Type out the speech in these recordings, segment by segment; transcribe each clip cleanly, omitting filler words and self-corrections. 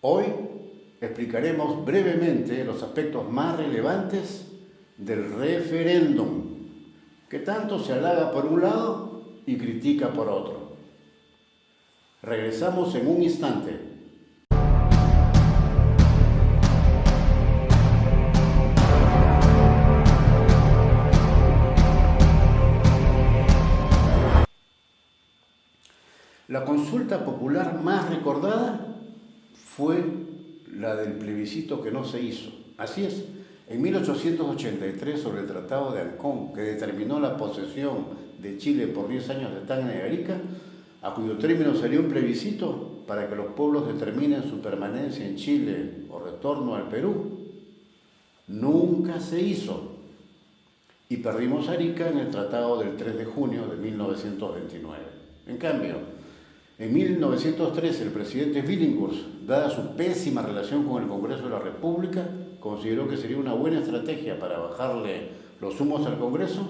Hoy explicaremos brevemente los aspectos más relevantes del referéndum, que tanto se halaga por un lado y critica por otro. Regresamos en un instante. La consulta popular más recordada fue la del plebiscito que no se hizo. Así es, en 1883 sobre el Tratado de Ancón, que determinó la posesión de Chile por 10 años de Tacna y Arica, a cuyo término salió un plebiscito para que los pueblos determinen su permanencia en Chile o retorno al Perú. Nunca se hizo. Y perdimos Arica en el Tratado del 3 de junio de 1929. En cambio, en 1913, el presidente Billinghurst, dada su pésima relación con el Congreso de la República, consideró que sería una buena estrategia para bajarle los humos al Congreso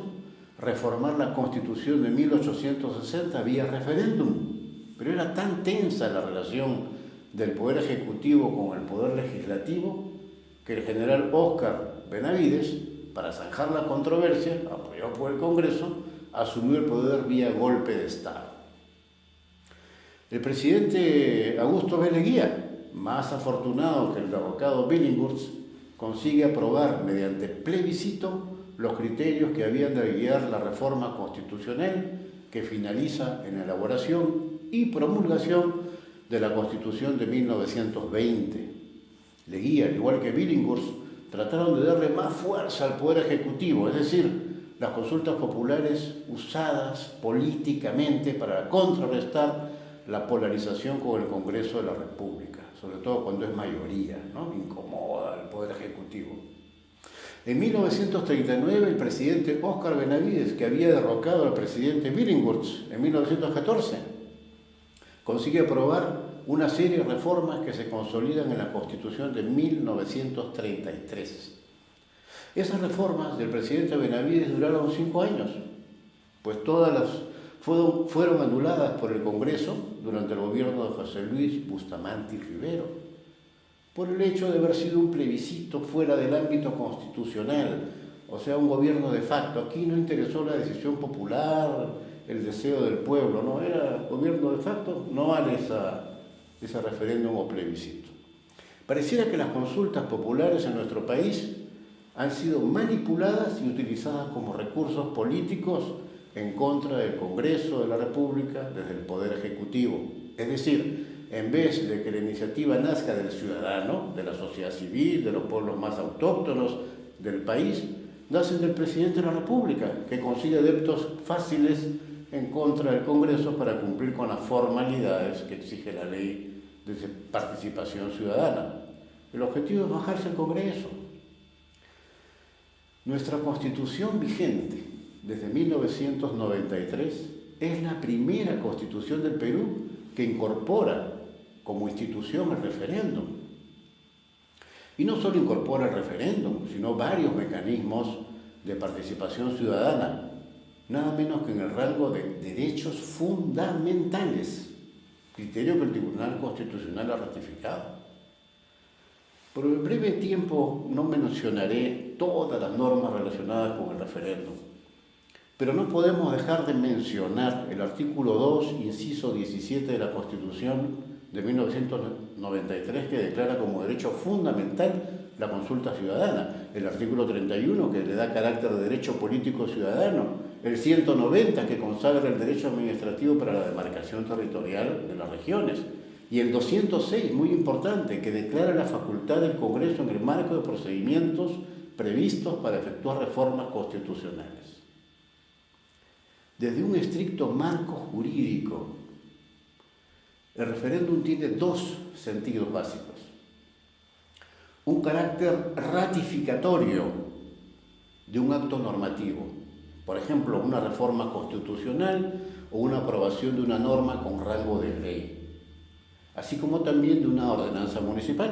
reformar la Constitución de 1860 vía referéndum. Pero era tan tensa la relación del Poder Ejecutivo con el Poder Legislativo que el general Óscar Benavides, para zanjar la controversia, apoyado por el Congreso, asumió el poder vía golpe de Estado. El presidente Augusto B. Leguía, más afortunado que el derrocado Billinghurst, consigue aprobar mediante plebiscito los criterios que habían de guiar la reforma constitucional que finaliza en la elaboración y promulgación de la Constitución de 1920. Leguía, al igual que Billinghurst, trataron de darle más fuerza al Poder Ejecutivo, es decir, las consultas populares usadas políticamente para contrarrestar la polarización con el Congreso de la República, sobre todo cuando es mayoría, ¿no? Incomoda al Poder Ejecutivo. En 1939, el presidente Óscar Benavides, que había derrocado al presidente Billinghurst en 1914, consigue aprobar una serie de reformas que se consolidan en la Constitución de 1933. Esas reformas del presidente Benavides duraron 5 años, pues todas las fueron anuladas por el Congreso durante el gobierno de José Luis Bustamante y Rivero, por el hecho de haber sido un plebiscito fuera del ámbito constitucional, o sea, un gobierno de facto. Aquí no interesó la decisión popular, el deseo del pueblo, no, era gobierno de facto, no vale ese referéndum o plebiscito. Pareciera que las consultas populares en nuestro país han sido manipuladas y utilizadas como recursos políticos en contra del Congreso de la República desde el Poder Ejecutivo. Es decir, en vez de que la iniciativa nazca del ciudadano, de la sociedad civil, de los pueblos más autóctonos del país, nacen del presidente de la República, que consigue adeptos fáciles en contra del Congreso para cumplir con las formalidades que exige la ley de participación ciudadana. El objetivo es bajarse al Congreso. Nuestra Constitución vigente desde 1993 es la primera Constitución del Perú que incorpora como institución el referéndum. Y no solo incorpora el referéndum, sino varios mecanismos de participación ciudadana, nada menos que en el rango de derechos fundamentales, criterio que el Tribunal Constitucional ha ratificado. Por el breve tiempo no mencionaré todas las normas relacionadas con el referéndum, pero no podemos dejar de mencionar el artículo 2, inciso 17 de la Constitución de 1993, que declara como derecho fundamental la consulta ciudadana, el artículo 31, que le da carácter de derecho político ciudadano, el 190, que consagra el derecho administrativo para la demarcación territorial de las regiones, y el 206, muy importante, que declara la facultad del Congreso en el marco de procedimientos previstos para efectuar reformas constitucionales. Desde un estricto marco jurídico, el referéndum tiene dos sentidos básicos. Un carácter ratificatorio de un acto normativo, por ejemplo, una reforma constitucional o una aprobación de una norma con rango de ley, así como también de una ordenanza municipal.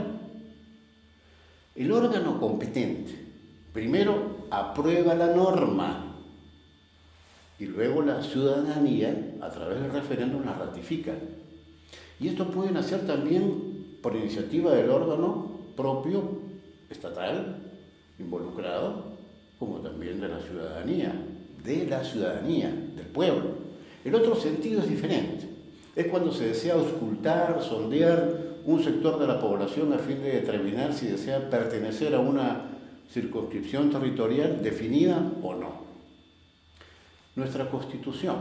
El órgano competente primero aprueba la norma y luego la ciudadanía, a través del referéndum, la ratifica. Y esto pueden hacer también por iniciativa del órgano propio estatal involucrado, como también de la ciudadanía, del pueblo. El otro sentido es diferente. Es cuando se desea auscultar, sondear un sector de la población a fin de determinar si desea pertenecer a una circunscripción territorial definida o no. Nuestra Constitución,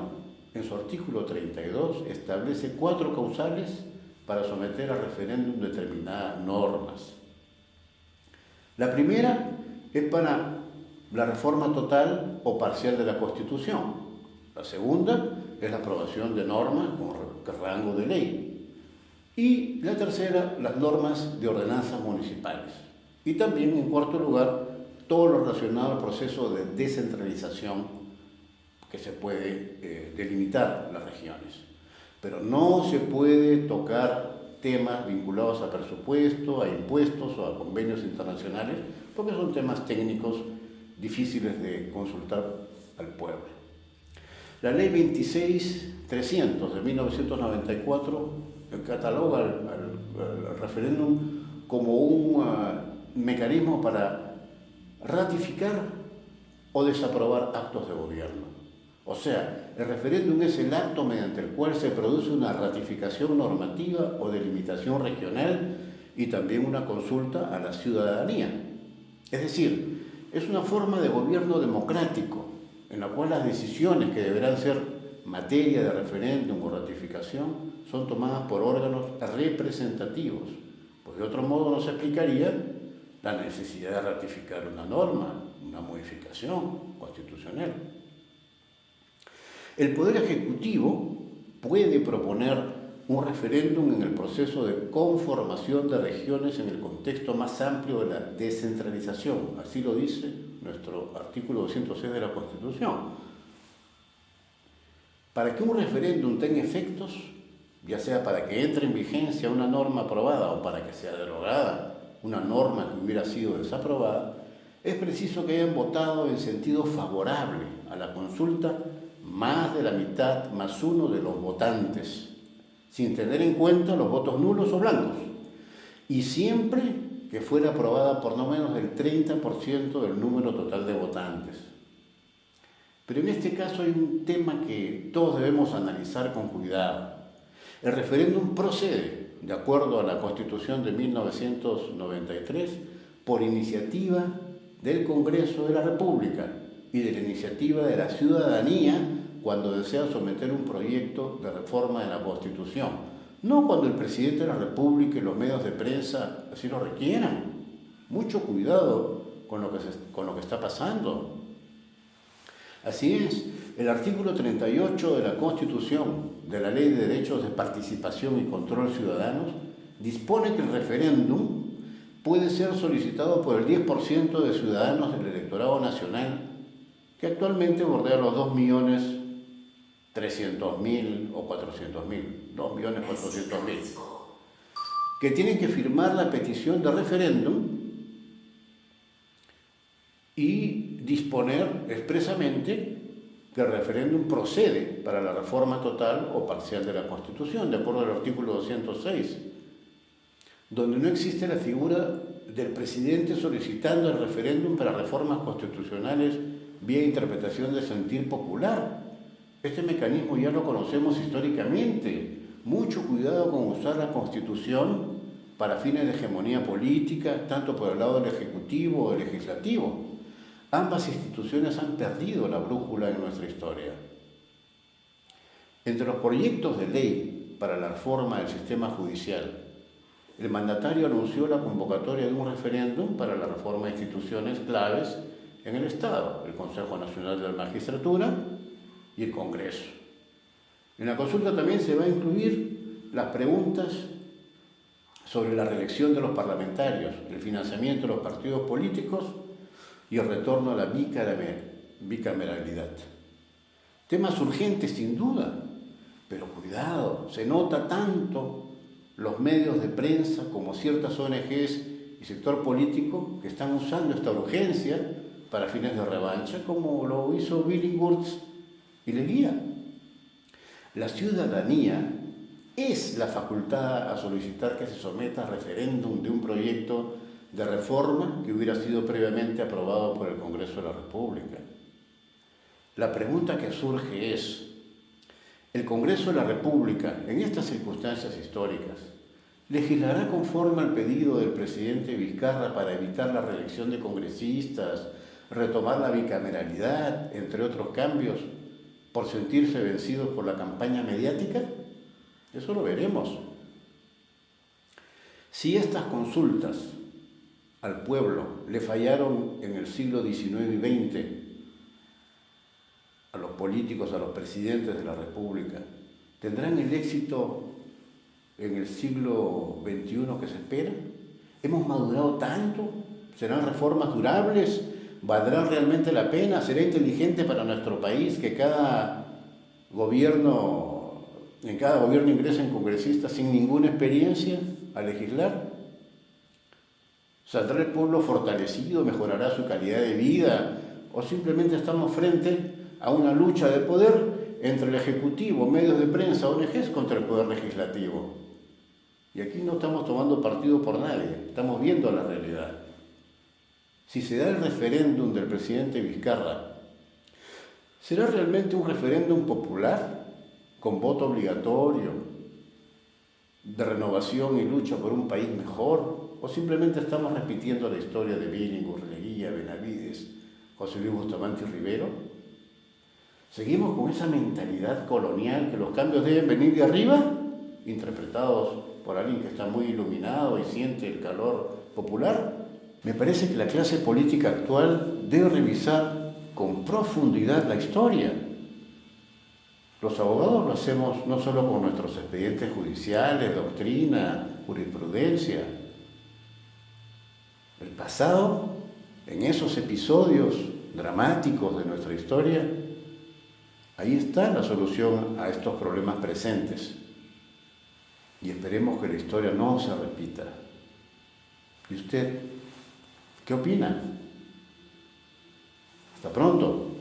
en su artículo 32, establece 4 causales para someter a referéndum determinadas normas. La primera es para la reforma total o parcial de la Constitución. La segunda es la aprobación de normas con rango de ley. Y la tercera, las normas de ordenanzas municipales. Y también, en cuarto lugar, todo lo relacionado al proceso de descentralización que se puede delimitar las regiones. Pero no se puede tocar temas vinculados a presupuesto, a impuestos o a convenios internacionales, porque son temas técnicos difíciles de consultar al pueblo. La ley 26.300 de 1994 cataloga al referéndum como un mecanismo para ratificar o desaprobar actos de gobierno. O sea, el referéndum es el acto mediante el cual se produce una ratificación normativa o delimitación regional y también una consulta a la ciudadanía. Es decir, es una forma de gobierno democrático en la cual las decisiones que deberán ser materia de referéndum o ratificación son tomadas por órganos representativos, pues de otro modo no se explicaría la necesidad de ratificar una norma, una modificación constitucional. El Poder Ejecutivo puede proponer un referéndum en el proceso de conformación de regiones en el contexto más amplio de la descentralización, así lo dice nuestro artículo 206 de la Constitución. Para que un referéndum tenga efectos, ya sea para que entre en vigencia una norma aprobada o para que sea derogada una norma que hubiera sido desaprobada, es preciso que hayan votado en sentido favorable a la consulta más de la mitad más uno de los votantes, sin tener en cuenta los votos nulos o blancos, y siempre que fuera aprobada por no menos del 30% del número total de votantes. Pero en este caso hay un tema que todos debemos analizar con cuidado. El referéndum procede, de acuerdo a la Constitución de 1993, por iniciativa del Congreso de la República y de la iniciativa de la ciudadanía cuando desea someter un proyecto de reforma de la Constitución, no cuando el presidente de la República y los medios de prensa así lo requieran. Mucho cuidado con lo que está pasando. Así es, el artículo 38 de la Constitución de la Ley de Derechos de Participación y Control Ciudadanos dispone que el referéndum puede ser solicitado por el 10% de ciudadanos del electorado nacional, que actualmente bordea los 2.300.000 o 400.000, 2.400.000, que tienen que firmar la petición de referéndum y disponer expresamente que el referéndum procede para la reforma total o parcial de la Constitución, de acuerdo al artículo 206, donde no existe la figura del presidente solicitando el referéndum para reformas constitucionales vía interpretación del sentir popular. Este mecanismo ya lo conocemos históricamente. Mucho cuidado con usar la Constitución para fines de hegemonía política, tanto por el lado del Ejecutivo o del Legislativo. Ambas instituciones han perdido la brújula en nuestra historia. Entre los proyectos de ley para la reforma del sistema judicial, el mandatario anunció la convocatoria de un referéndum para la reforma de instituciones claves en el Estado, el Consejo Nacional de la Magistratura y el Congreso. En la consulta también se va a incluir las preguntas sobre la reelección de los parlamentarios, el financiamiento de los partidos políticos y el retorno a la bicameralidad. Temas urgentes sin duda, pero cuidado, se nota tanto los medios de prensa como ciertas ONGs y sector político que están usando esta urgencia para fines de revancha, como lo hizo Billinghurst y Leguía. La ciudadanía es la facultad a solicitar que se someta a referéndum de un proyecto de reforma que hubiera sido previamente aprobado por el Congreso de la República. La pregunta que surge es, ¿el Congreso de la República, en estas circunstancias históricas, legislará conforme al pedido del presidente Vizcarra para evitar la reelección de congresistas, retomar la bicameralidad, entre otros cambios, por sentirse vencidos por la campaña mediática? Eso lo veremos. Si estas consultas al pueblo le fallaron en el siglo XIX y XX, a los políticos, a los presidentes de la República, ¿tendrán el éxito en el siglo XXI que se espera? ¿Hemos madurado tanto? ¿Serán reformas durables? ¿Valdrán realmente la pena? ¿Será inteligente para nuestro país que en cada gobierno ingresen congresistas sin ninguna experiencia a legislar? ¿Saldrá el pueblo fortalecido? ¿Mejorará su calidad de vida? ¿O simplemente estamos frente a una lucha de poder entre el Ejecutivo, medios de prensa, ONGs contra el Poder Legislativo? Y aquí no estamos tomando partido por nadie, estamos viendo la realidad. Si se da el referéndum del presidente Vizcarra, ¿será realmente un referéndum popular, con voto obligatorio, de renovación y lucha por un país mejor? ¿O simplemente estamos repitiendo la historia de Billinghurst, Leguía, Benavides, José Luis Bustamante y Rivero? ¿Seguimos con esa mentalidad colonial que los cambios deben venir de arriba, interpretados por alguien que está muy iluminado y siente el calor popular? Me parece que la clase política actual debe revisar con profundidad la historia. Los abogados lo hacemos no solo con nuestros expedientes judiciales, doctrina, jurisprudencia. El pasado, en esos episodios dramáticos de nuestra historia, ahí está la solución a estos problemas presentes. Y esperemos que la historia no se repita. ¿Y usted qué opina? Hasta pronto.